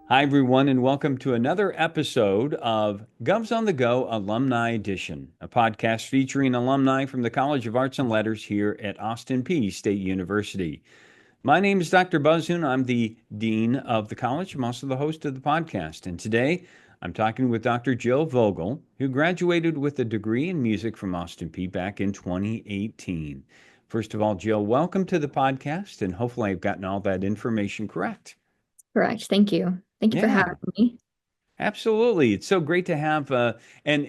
Hi, everyone, and welcome to another episode of Govs on the Go Alumni Edition, a podcast featuring alumni from the College of Arts and Letters here at Austin Peay State University. My name is Dr. Buzz Hoon. I'm the Dean of the college. I'm also the host of the podcast. And today I'm talking with Dr. Jill Vogel, who graduated with a degree in music from Austin Peay back in 2018. First of all, Jill, welcome to the podcast, and hopefully I've gotten all that information correct. Correct. Thank you. Thank you for Yeah. having me. Absolutely. It's so great to have, and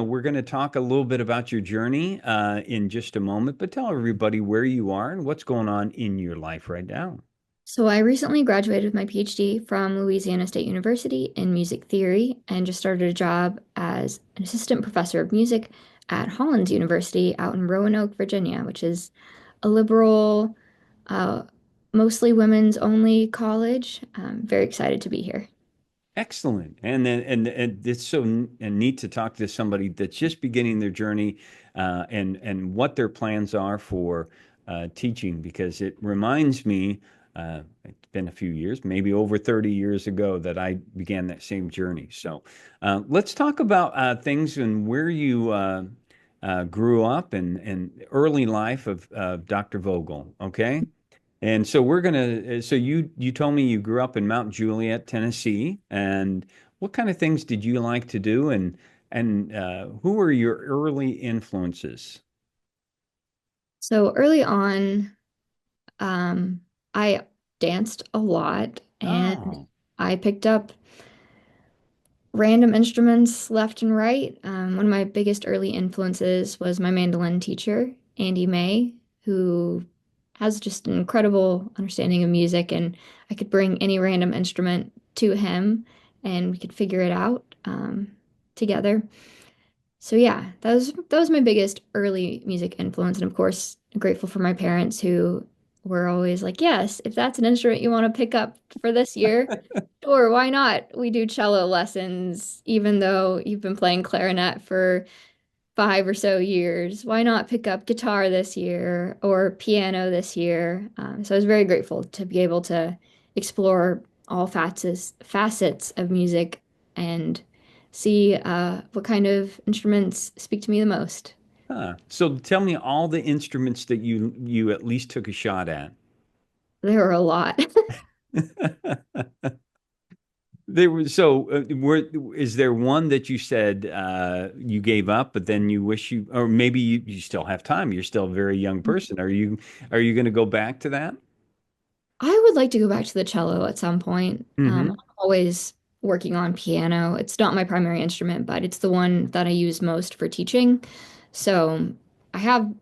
we're going to talk a little bit about your journey in just a moment, but tell everybody where you are and what's going on in your life right now. So I recently graduated with my PhD from Louisiana State University in music theory and just started a job as an assistant professor of music at Hollins University out in Roanoke, Virginia, which is a liberal, uh, mostly women's only college. I'm very excited to be here. Excellent. And it's so neat to talk to somebody that's just beginning their journey and what their plans are for teaching, because it reminds me, it's been a few years, maybe over 30 years ago, that I began that same journey. So let's talk about things and where you grew up and early life of Dr. Vogel. Okay. And so so you told me you grew up in Mount Juliet, Tennessee, and what kind of things did you like to do, and who were your early influences? So early on, I danced a lot and Oh, I picked up random instruments left and right. One of my biggest early influences was my mandolin teacher, Andy May, who has just an incredible understanding of music, and I could bring any random instrument to him and we could figure it out together. So yeah, that was my biggest early music influence, and of course, grateful for my parents who were always like, "Yes, if that's an instrument you want to pick up for this year, sure, why not? We do cello lessons, even though you've been playing clarinet for 5 or so years. Why not pick up guitar this year or piano this year?" So I was very grateful to be able to explore all facets of music and see what kind of instruments speak to me the most. huh. So tell me all the instruments that you at least took a shot at. There were a lot. There was so is there one that you said you gave up, but then you wish or maybe you still have time. You're still a very young person. Are you going to go back to that? I would like to go back to the cello at some point. I'm Hmm. always working on piano. It's not my primary instrument, but it's the one that I use most for teaching. So I have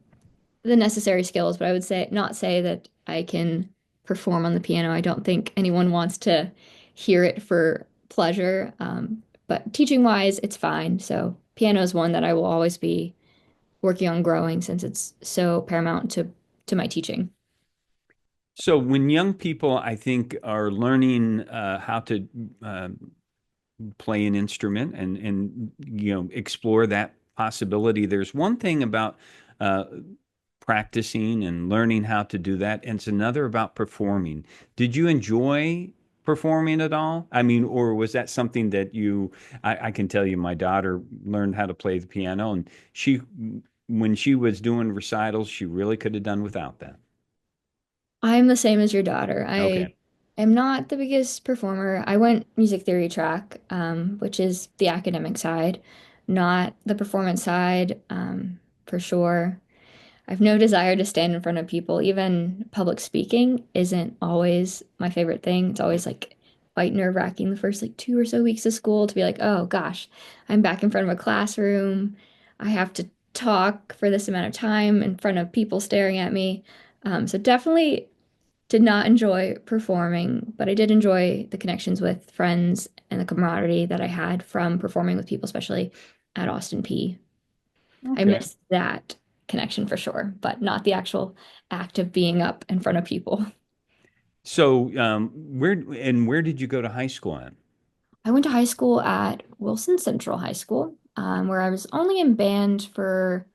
the necessary skills, but I would say not say that I can perform on the piano. I don't think anyone wants to hear it for pleasure. But teaching wise, it's fine. So piano is one that I will always be working on growing since it's so paramount to my teaching. So when young people, I think, are learning how to play an instrument and explore that possibility, there's one thing about uh, practicing and learning how to do that, and it's another about performing. Did you enjoy performing at all? I mean, or was that something that I can tell you, my daughter learned how to play the piano, and when she was doing recitals, she really could have done without that. I'm the same as your daughter. Okay. I am not the biggest performer. I went music theory track, which is the academic side, not the performance side, for sure. I've no desire to stand in front of people. Even public speaking isn't always my favorite thing. It's always like quite nerve-wracking the first like 2 or so weeks of school to be like, oh gosh, I'm back in front of a classroom. I have to talk for this amount of time in front of people staring at me. So definitely did not enjoy performing, but I did enjoy the connections with friends and the camaraderie that I had from performing with people, especially at Austin Peay. I Okay. missed that connection for sure, but not the actual act of being up in front of people. So, where did you go to high school at? I went to high school at Wilson Central High School, where I was only in band for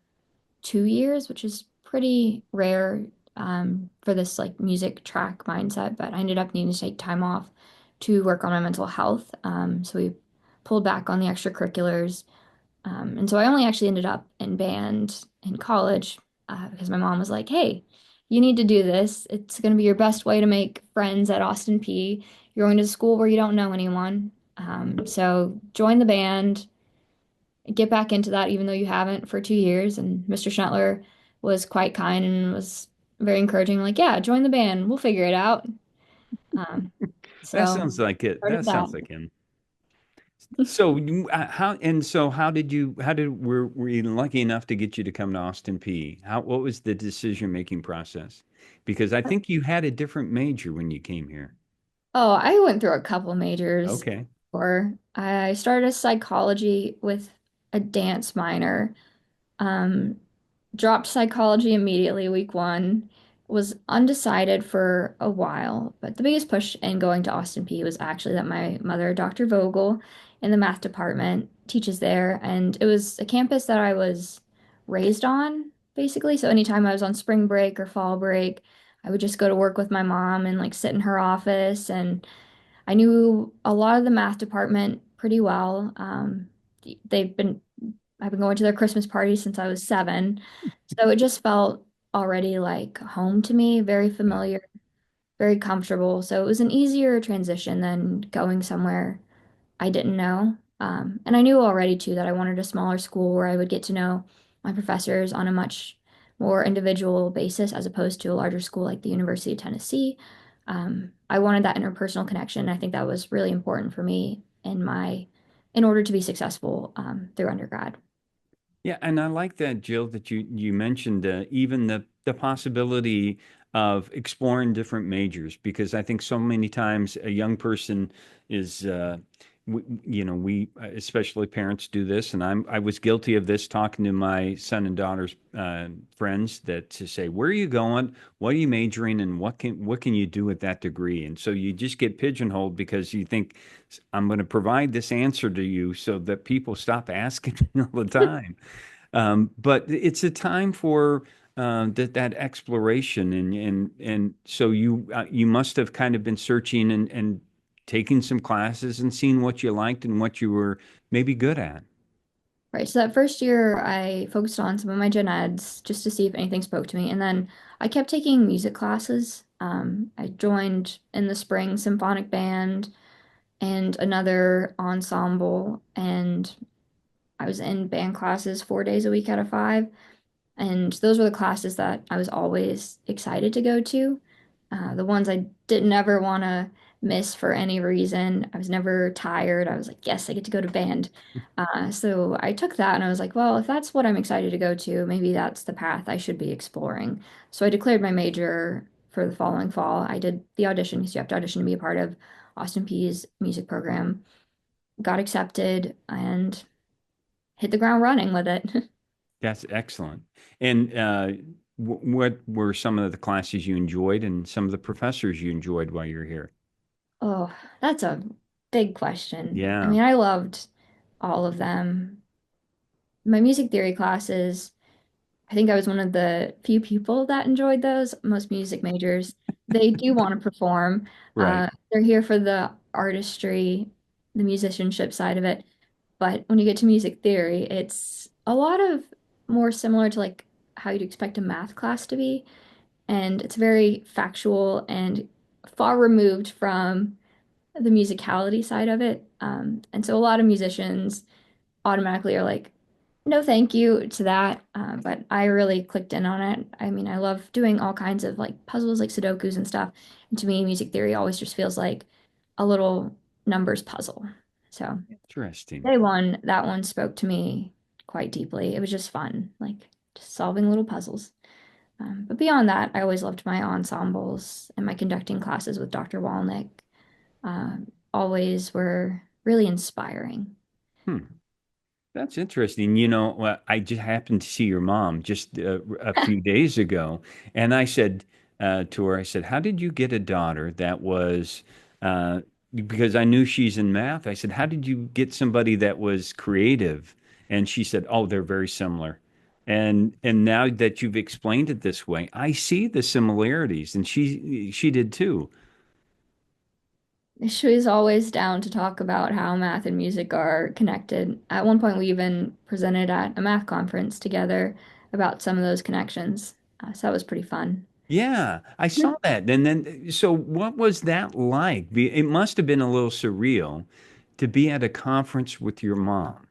2 years, which is pretty rare for this like music track mindset. But I ended up needing to take time off to work on my mental health. So we pulled back on the extracurriculars. And so I only actually ended up in band in college because my mom was like, hey, you need to do this. It's going to be your best way to make friends at Austin Peay. You're going to school where you don't know anyone. So join the band, get back into that, even though you haven't for 2 years. And Mr. Schnettler was quite kind and was very encouraging, like, yeah, join the band. We'll figure it out. Um, That so sounds like it. started That that. sounds like him. So, were you lucky enough to get you to come to Austin P? What was the decision-making process? Because I think you had a different major when you came here. Oh, I went through a couple majors. Okay. Or I started psychology with a dance minor. Um, Dropped psychology immediately, week one. Was undecided for a while, but the biggest push in going to Austin P was actually that my mother, Dr. Vogel, in the math department, teaches there, and it was a campus that I was raised on, basically. So anytime I was on spring break or fall break, I would just go to work with my mom and like sit in her office, and I knew a lot of the math department pretty well. They've been I've been going to their Christmas party since I was 7. So it just felt already like home to me, very Yeah. familiar, very comfortable. So it was an easier transition than going somewhere I didn't know. And I knew already too that I wanted a smaller school where I would get to know my professors on a much more individual basis as opposed to a larger school like the University of Tennessee. I wanted that interpersonal connection. I think that was really important for me in order to be successful through undergrad. Yeah, and I like that, Jill, that you mentioned even the possibility of exploring different majors because I think so many times a young person is, we especially parents do this, and I was guilty of this talking to my son and daughter's friends that to say, where are you going? What are you majoring in? What can you do with that degree? And so you just get pigeonholed because you think I'm going to provide this answer to you so that people stop asking all the time. But it's a time for that exploration, and so you must have kind of been searching and taking some classes and seeing what you liked and what you were maybe good at. Right. So that first year, I focused on some of my gen eds just to see if anything spoke to me. And then I kept taking music classes. I joined in the spring symphonic band and another ensemble. And I was in band classes 4 days a week out of 5. And those were the classes that I was always excited to go to. The ones I didn't ever want to miss for any reason. I was never tired. I was like, yes, I get to go to band. So I took that and I was like, well, if that's what I'm excited to go to, maybe that's the path I should be exploring. So I declared my major for the following fall. I did the audition because you have to audition to be a part of Austin Peay's music program. Got accepted and hit the ground running with it. That's excellent. And what were some of the classes you enjoyed and some of the professors you enjoyed while you're here? Oh, that's a big question. I Yeah, mean, I loved all of them. My music theory classes, I think I was one of the few people that enjoyed those. Most music majors, they do want to perform. right. They're here for the artistry, the musicianship side of it. But when you get to music theory, it's a lot of more similar to like how you'd expect a math class to be. And it's very factual and far removed from the musicality side of it. And so a lot of musicians automatically are like, no, thank you to that. But I really clicked in on it. I mean, I love doing all kinds of like puzzles, like Sudokus and stuff. And to me, music theory always just feels like a little numbers puzzle. So Interesting. day one, that one spoke to me quite deeply. It was just fun, like just solving little puzzles. But beyond that, I always loved my ensembles and my conducting classes with Dr. Walnick. Always were really inspiring. Hmm. That's interesting. I just happened to see your mom just a few days ago, and I said to her, I said, "How did you get a daughter that was?" Uh, because I knew she's in math. I said, "How did you get somebody that was creative?" And she said, "Oh, they're very similar." And now that you've explained it this way, I see the similarities, and she did too. She was always down to talk about how math and music are connected. At one point, we even presented at a math conference together about some of those connections. So that was pretty fun. Yeah, I saw that. And then, so what was that like? It must have been a little surreal to be at a conference with your mom.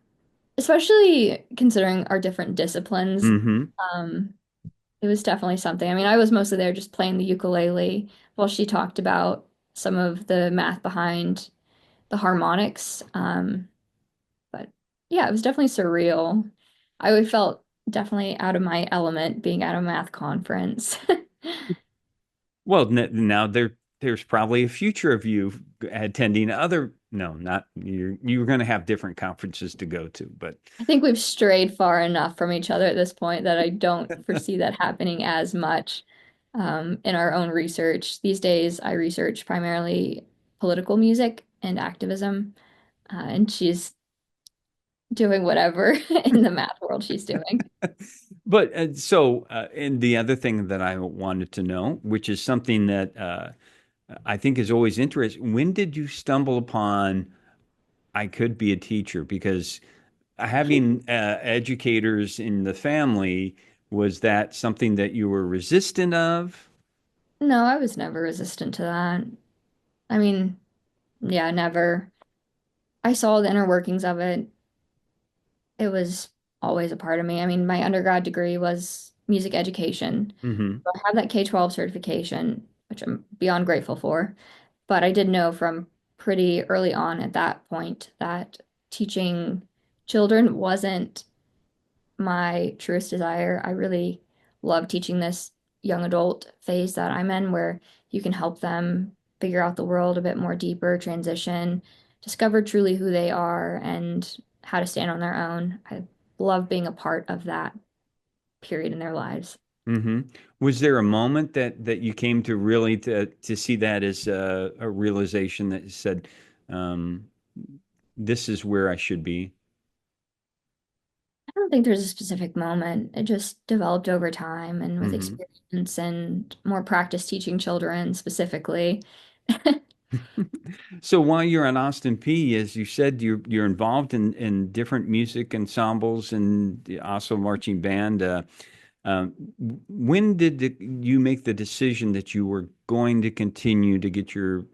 Especially considering our different disciplines. Hmm. Um, it was definitely something. I mean, I was mostly there just playing the ukulele while she talked about some of the math behind the harmonics. But yeah, it was definitely surreal. I felt definitely out of my element being at a math conference. Well, now there's probably a future of you attending other. No, not you're going to have different conferences to go to, but I think we've strayed far enough from each other at this point that I don't foresee that happening as much in our own research. These days, I research primarily political music and activism, and she's doing whatever in the math world she's doing. but and the other thing that I wanted to know, which is something that I think is always interesting, when did you stumble upon I could be a teacher? Because having educators in the family, was that something that you were resistant of? No, I was never resistant to that. I mean, yeah, never. I saw the inner workings of it. It was always a part of me. I mean, my undergrad degree was music education. Hmm. So I have that K-12 certification, which I'm beyond grateful for. But I did know from pretty early on at that point that teaching children wasn't my truest desire. I really love teaching this young adult phase that I'm in, where you can help them figure out the world a bit more deeper, transition, discover truly who they are, and how to stand on their own. I love being a part of that period in their lives. Hmm. Was there a moment that you came to really to see that as a realization that said, um, "This is where I should be"? I don't think there's a specific moment. It just developed over time and with Hmm. experience and more practice teaching children specifically. So while you're on Austin P, as you said, you're involved in different music ensembles and also marching band. Um, when did you make the decision that you were going to continue to get your,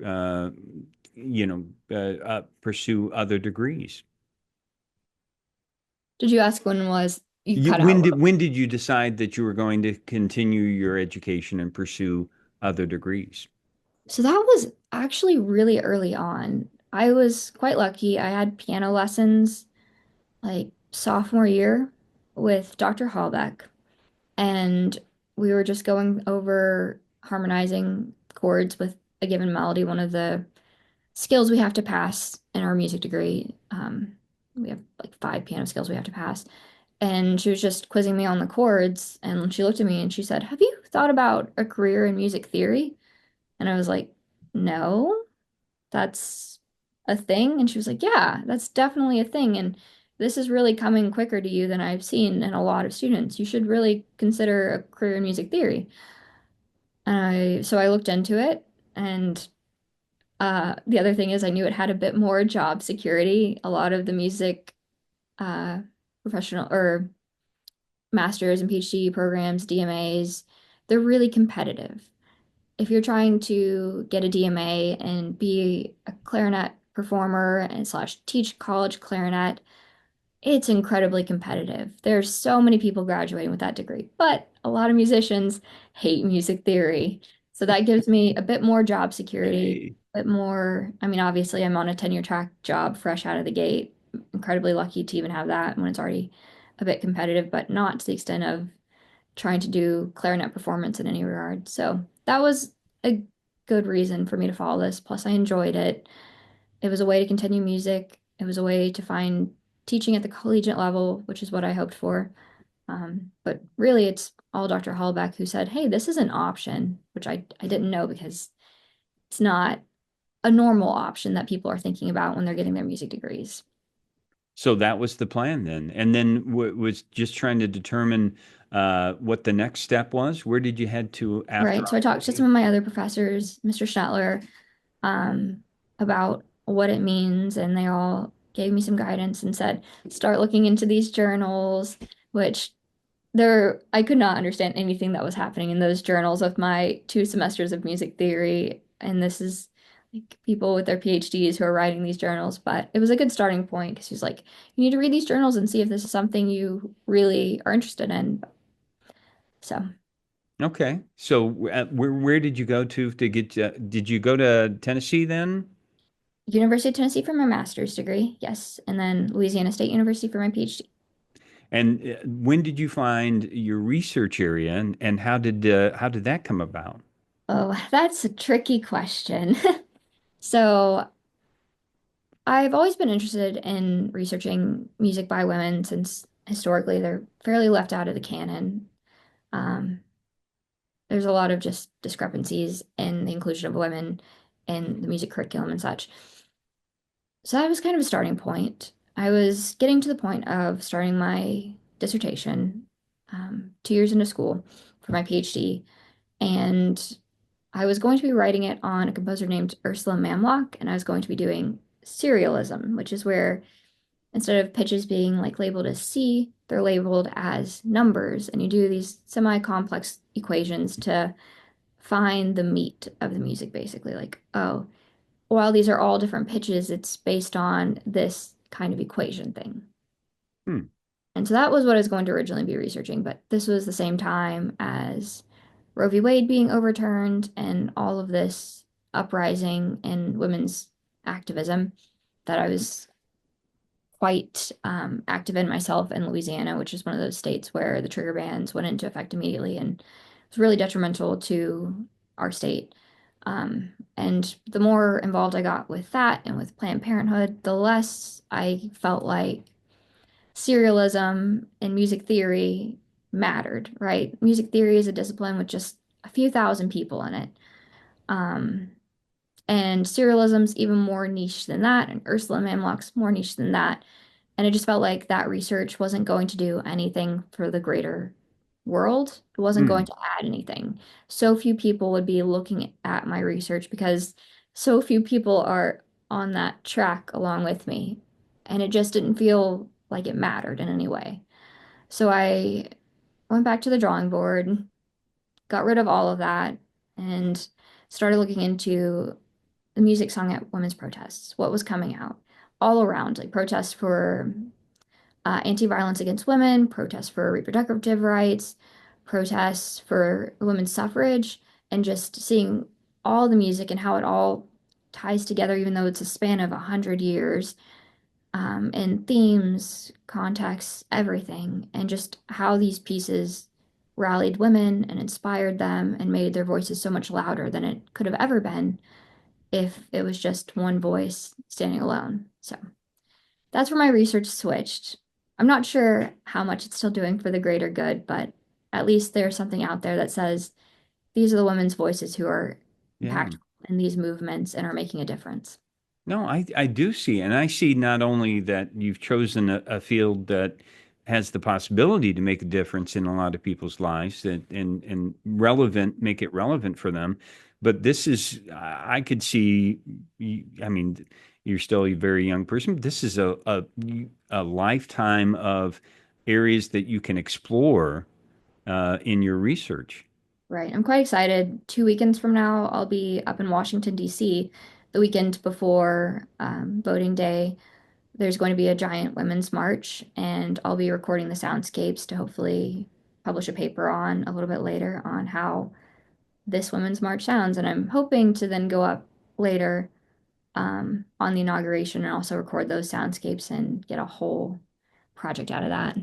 pursue other degrees? Did you ask when was you You, cut out? when did you decide that you were going to continue your education and pursue other degrees? So that was actually really early on. I was quite lucky. I had piano lessons like sophomore year with Dr. Hallbeck, and we were just going over harmonizing chords with a given melody, one of the skills we have to pass in our music degree. We have like 5 piano skills we have to pass. And she was just quizzing me on the chords, and she looked at me and she said, "Have you thought about a career in music theory?" And I was like, "No, that's a thing." And she was like, "Yeah, that's definitely a thing. And this is really coming quicker to you than I've seen in a lot of students. You should really consider a career in music theory." So I looked into it, and the other thing is I knew it had a bit more job security. A lot of the music uh, professional or master's and PhD programs, DMAs, they're really competitive. If you're trying to get a DMA and be a clarinet performer and slash teach college clarinet, it's incredibly competitive. There's so many people graduating with that degree, but a lot of musicians hate music theory. So that gives me a bit more job security, Hey. a bit more. I mean, obviously, I'm on a tenure track job fresh out of the gate. Incredibly lucky to even have that when it's already a bit competitive, but not to the extent of trying to do clarinet performance in any regard. So that was a good reason for me to follow this. Plus, I enjoyed it. It was a way to continue music. It was a way to find teaching at the collegiate level, which is what I hoped for. But really, it's all Dr. Hallbeck who said, hey, this is an option, which I didn't know because it's not a normal option that people are thinking about when they're getting their music degrees. So that was the plan then. And then was just trying to determine what the next step was. Where did you head to after Right. So I talked to some IMG? of my other professors, Mr. Schnettler, about what it means, and they all gave me some guidance and said, start looking into these journals, which I could not understand anything that was happening in those journals with my 2 semesters of music theory. And this is like people with their PhDs who are writing these journals, but it was a good starting point because he's like, you need to read these journals and see if this is something you really are interested in. So, Okay. So where did you go to get, did you go to Tennessee then? University of Tennessee for my master's degree, yes, and then Louisiana State University for my PhD. And when did you find your research area and how did that come about? Oh, that's a tricky question. So, I've always been interested in researching music by women since historically they're fairly left out of the canon. Um, there's a lot of just discrepancies in the inclusion of women in the music curriculum and such. So that was kind of a starting point. I was getting to the point of starting my dissertation 2 years into school for my PhD, and I was going to be writing it on a composer named Ursula Mamlock, and I was going to be doing serialism, which is where instead of pitches being like labeled as C, they're labeled as numbers, and you do these semi-complex equations to find the meat of the music, basically. Like, oh, while these are all different pitches, it's based on this kind of equation thing. Hmm. And so that was what I was going to originally be researching, but this was the same time as Roe v. Wade being overturned and all of this uprising and women's activism that I was quite active in myself in Louisiana, which is one of those states where the trigger bans went into effect immediately and was really detrimental to our state. And the more involved I got with that and with Planned Parenthood, the less I felt like serialism and music theory mattered, right? Music theory is a discipline with just a few thousand people in it. Um, and serialism's even more niche than that, and Ursula Mamlock's more niche than that. And it just felt like that research wasn't going to do anything for the greater world. It wasn't going Hmm. to add anything. So few people would be looking at my research because so few people are on that track along with me. And it just didn't feel like it mattered in any way. So I went back to the drawing board, got rid of all of that, and started looking into the music sung at women's protests, what was coming out all around, like protests for anti-violence against women, protests for reproductive rights, protests for women's suffrage, and just seeing all the music and how it all ties together, even though it's a span of 100 years, and themes, contexts, everything, and just how these pieces rallied women and inspired them and made their voices so much louder than it could have ever been if it was just one voice standing alone. So that's where my research switched. I'm not sure how much it's still doing for the greater good, but at least there's something out there that says these are the women's voices who are Yeah. impactful in these movements and are making a difference. No, I do see, and I see not only that you've chosen a field that has the possibility to make a difference in a lot of people's lives and relevant, make it relevant for them, but this is, I could see, I mean, you're still a very young person. This is a lifetime of areas that you can explore in your research. Right. I'm quite excited. 2 weekends from now, I'll be up in Washington, D.C. The weekend before voting day. There's going to be a giant women's march, and I'll be recording the soundscapes to hopefully publish a paper on a little bit later on how this women's march sounds. And I'm hoping to then go up later on the inauguration and also record those soundscapes and get a whole project out of that.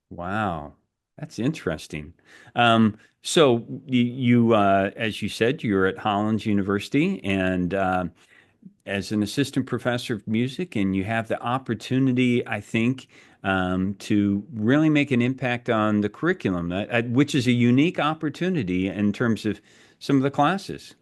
Wow. That's interesting. So as you said, you're at Hollins University and as an assistant professor of music, and you have the opportunity, I think, to really make an impact on the curriculum, which is a unique opportunity in terms of some of the classes.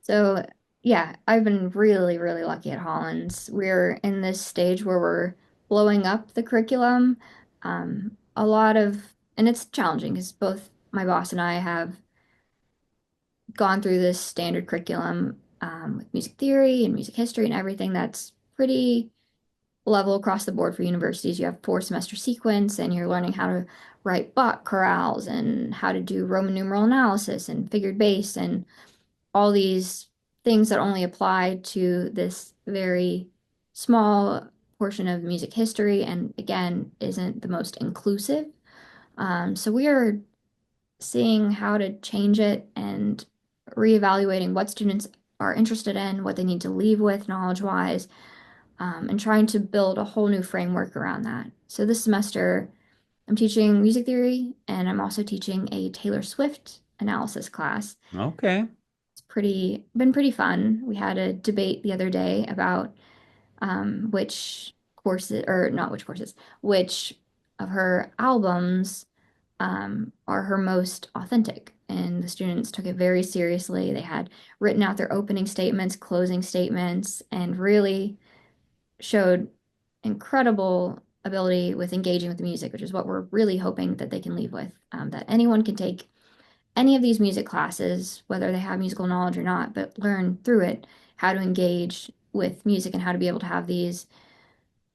So, yeah, I've been really, really lucky at Hollins. We're in this stage where we're blowing up the curriculum. A lot of, and it's challenging because both my boss and I have gone through this standard curriculum with music theory and music history and everything that's pretty level across the board for universities. You have 4 semester sequence and you're learning how to write Bach chorales and how to do Roman numeral analysis and figured bass and all these things that only apply to this very small portion of music history and again isn't the most inclusive. So we are seeing how to change it and reevaluating what students are interested in, what they need to leave with knowledge-wise, and trying to build a whole new framework around that. So this semester, I'm teaching music theory and I'm also teaching a Taylor Swift analysis class. Okay. It's been pretty fun. We had a debate the other day about which courses, or not which courses, which of her albums are her most authentic. And the students took it very seriously. They had written out their opening statements, closing statements, and really showed incredible ability with engaging with the music, which is what we're really hoping that they can leave with. That anyone can take any of these music classes, whether they have musical knowledge or not, but learn through it how to engage with music and how to be able to have these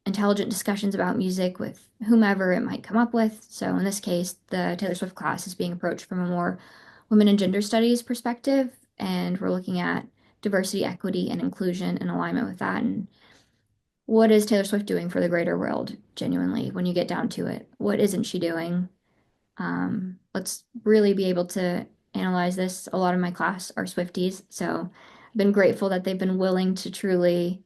intelligent discussions about music with whomever it might come up with. So in this case, the Taylor Swift class is being approached from a more women and gender studies perspective, and we're looking at diversity, equity, and inclusion in alignment with that. And what is Taylor Swift doing for the greater world, genuinely, when you get down to it? What isn't she doing? Let's really be able to analyze this. A lot of my class are Swifties, so I've been grateful that they've been willing to truly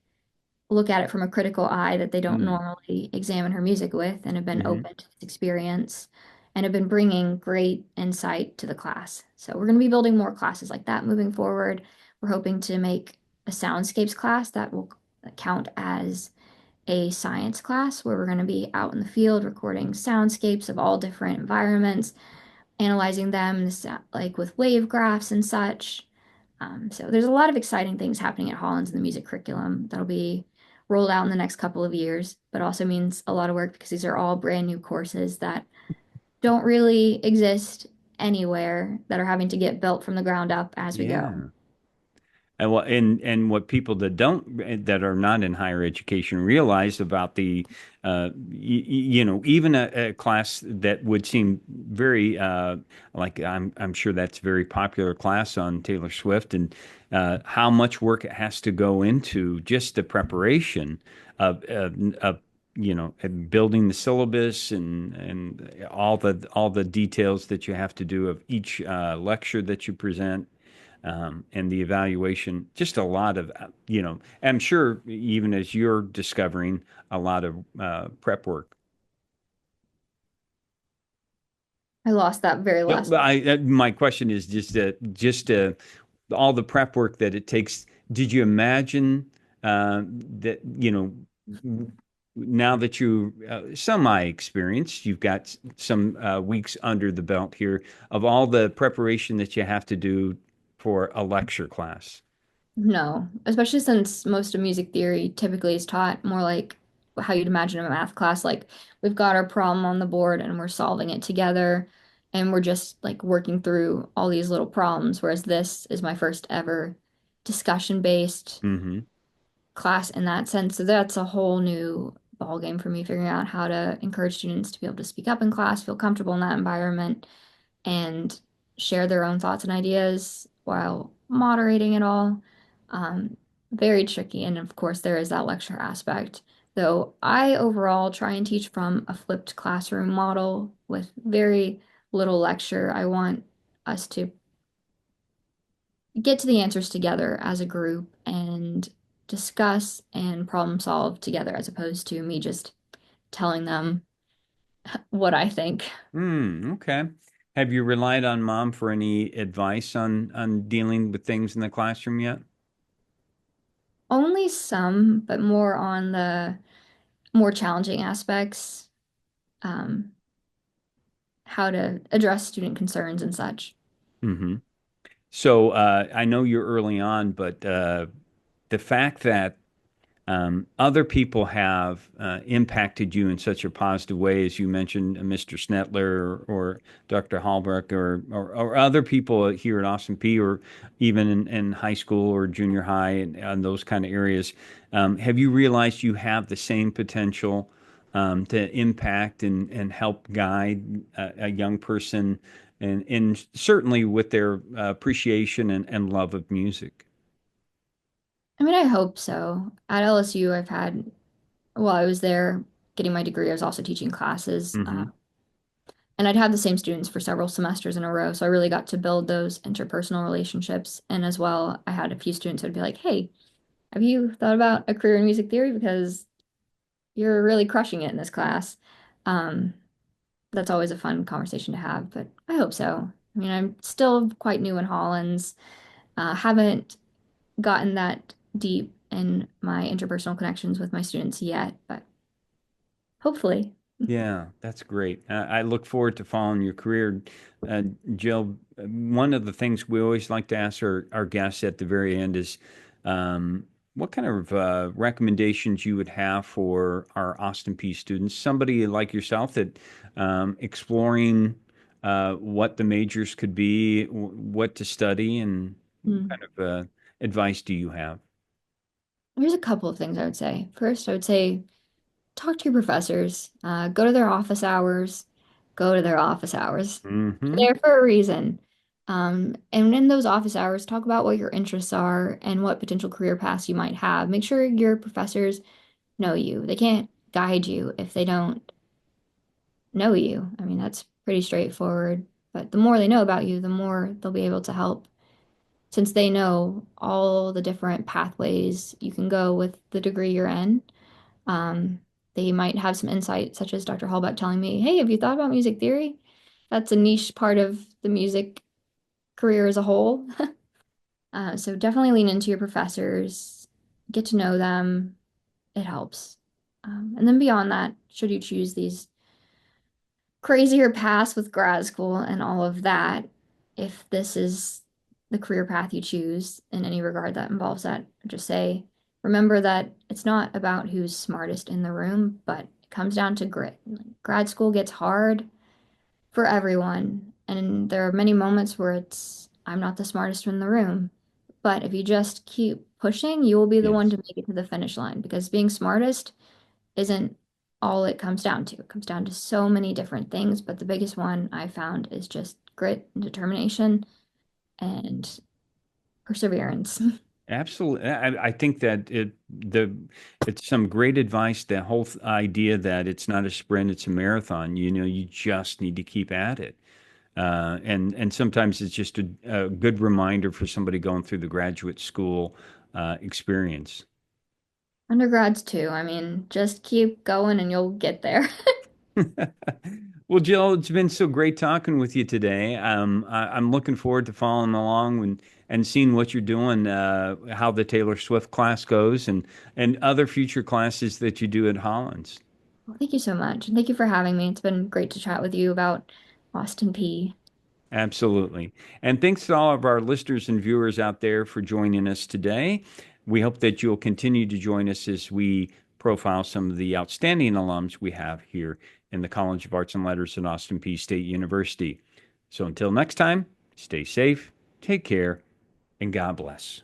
look at it from a critical eye that they don't Mm. normally examine her music with and have been Hmm. open to this experience and have been bringing great insight to the class. So we're going to be building more classes like that moving forward. We're hoping to make a soundscapes class that will count as a science class where we're going to be out in the field recording soundscapes of all different environments, analyzing them like with wave graphs and such. So there's a lot of exciting things happening at Hollins in the music curriculum that'll be rolled out in the next couple of years, but also means a lot of work because these are all brand new courses that don't really exist anywhere that are having to get built from the ground up as we go. Yeah. And what people that are not in higher education realize about the even a class that would seem very like I'm sure that's a very popular class on Taylor Swift and how much work it has to go into just the preparation of building the syllabus and all the details that you have to do of each lecture that you present and the evaluation, just a lot of, I'm sure even as you're discovering a lot of prep work. I lost that very No, last but part. my question is just all the prep work that it takes. Did you imagine that, now that you semi-experienced, you've got some weeks under the belt here of all the preparation that you have to do for a lecture class? No, especially since most of music theory typically is taught more like how you'd imagine a math class. Like we've got our problem on the board and we're solving it together and we're just like working through all these little problems. Whereas this is my first ever discussion-based Hmm. class in that sense. So that's a whole new ball game for me, figuring out how to encourage students to be able to speak up in class, feel comfortable in that environment, and share their own thoughts and ideas while moderating it all. Um, Very tricky. And of course, there is that lecture aspect. Though I overall try and teach from a flipped classroom model with very little lecture. I want us to get to the answers together as a group and discuss and problem solve together as opposed to me just telling them what I think. Okay. Have you relied on mom for any advice on dealing with things in the classroom yet? Only some, but more on the more challenging aspects, um, how to address student concerns and such. Hmm. So I know you're early on, but the fact that other people have impacted you in such a positive way, as you mentioned, Mr. Snetler or Dr. Hallbrook or other people here at Austin Peay or even in high school or junior high and those kind of areas. Have you realized you have the same potential to impact and help guide a young person and certainly with their appreciation and love of music? I mean, I hope so. At LSU, I've had, while I was there getting my degree, I was also teaching classes, Hmm. and I'd had the same students for several semesters in a row. So I really got to build those interpersonal relationships. And as well, I had a few students who would be like, "Hey, have you thought about a career in music theory? Because you're really crushing it in this class." Um, that's always a fun conversation to have, but I hope so. I mean, I'm still quite new in Hollins, haven't gotten that deep in my interpersonal connections with my students yet, but hopefully. Yeah, that's great. I look forward to following your career. Uh, Jill, one of the things we always like to ask our guests at the very end is what kind of recommendations you would have for our Austin Peay students, somebody like yourself that exploring what the majors could be, what to study, and what Hmm. kind of advice do you have? There's a couple of things I would say. First, I would say talk to your professors, go to their office hours, go to their office hours. Hmm. They're there for a reason. And in those office hours, talk about what your interests are and what potential career paths you might have. Make sure your professors know you. They can't guide you if they don't know you. I mean, that's pretty straightforward. But the more they know about you, the more they'll be able to help since they know all the different pathways you can go with the degree you're in. Um, they might have some insight, such as Dr. Hallbeck telling me, "Hey, have you thought about music theory? That's a niche part of the music career as a whole." So definitely lean into your professors, get to know them. It helps. And then beyond that, should you choose these crazier paths with grad school and all of that, if this is the career path you choose in any regard that involves that, just say, remember that it's not about who's smartest in the room, but it comes down to grit. Grad school gets hard for everyone, and there are many moments where I'm not the smartest in the room. But if you just keep pushing, you will be the one Yes. to make it to the finish line because being smartest isn't all it comes down to. It comes down to so many different things, but the biggest one I found is just grit and determination and perseverance. Absolutely. I think that it's some great advice, the whole idea that it's not a sprint, it's a marathon. You know, you just need to keep at it. And sometimes it's just a good reminder for somebody going through the graduate school experience. Undergrads too. I mean, just keep going and you'll get there. Well, Jill, it's been so great talking with you today. I'm looking forward to following along and seeing what you're doing, how the Taylor Swift class goes, and other future classes that you do at Hollins. Well, thank you so much. And thank you for having me. It's been great to chat with you about Austin Peay. Absolutely. And thanks to all of our listeners and viewers out there for joining us today. We hope that you'll continue to join us as we profile some of the outstanding alums we have here in the College of Arts and Letters at Austin Peay State University. So until next time, stay safe, take care, and God bless.